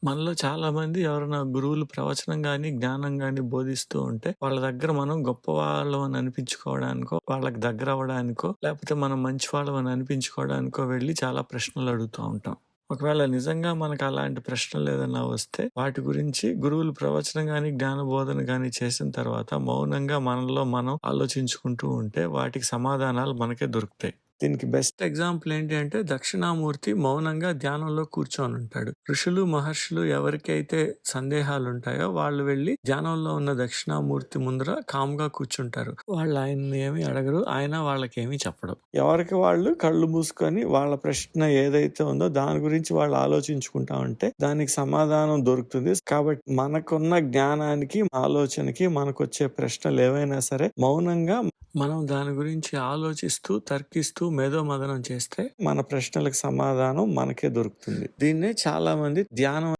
మనలో చాలామంది ఎవరైనా గురువులు ప్రవచనం గాని, జ్ఞానం గాని బోధిస్తూ ఉంటే, వాళ్ళ దగ్గర మనం గొప్పవాళ్ళం అని అనిపించుకోవడానికో, వాళ్ళకి దగ్గరవ్వడానికో, లేపోతే మనం మంచివాళ్ళం అని అనిపించుకోవడానికో వెళ్లి చాలా ప్రశ్నలు అడుగుతూ ఉంటాం. ఒకవేళ నిజంగా మనకు అలాంటి ప్రశ్నలేదన్నా వస్తే, వాటి గురించి గురువులు ప్రవచనం గాని, జ్ఞాన బోధన గాని చేసిన తర్వాత మౌనంగా మనలో మనం ఆలోచించుకుంటూ ఉంటే, వాటికి సమాధానాలు మనకే దొరుకుతాయి. దీనికి బెస్ట్ ఎగ్జాంపుల్ ఏంటి అంటే దక్షిణామూర్తి మౌనంగా ధ్యానంలో కూర్చొని ఉంటాడు. ఋషులు మహర్షులు ఎవరికైతే సందేహాలు ఉంటాయో వాళ్ళు వెళ్లి ధ్యానంలో ఉన్న దక్షిణామూర్తి ముందర కామ్గా కూర్చుంటారు. వాళ్ళు ఆయన్ని ఏమి అడగరు, ఆయన వాళ్ళకేమీ చెప్పడం. ఎవరికి వాళ్ళు కళ్ళు మూసుకొని వాళ్ళ ప్రశ్న ఏదైతే ఉందో దాని గురించి వాళ్ళు ఆలోచించుకుంటా ఉంటే దానికి సమాధానం దొరుకుతుంది. కాబట్టి మనకున్న జ్ఞానానికి, ఆలోచనకి మనకొచ్చే ప్రశ్నలు ఏవైనా సరే మౌనంగా మనం దాని గురించి ఆలోచిస్తూ, తర్కిస్తూ, మేధోమథనం చేస్తే మన ప్రశ్నలకు సమాధానం మనకే దొరుకుతుంది. దీన్నే చాలా మంది ధ్యానం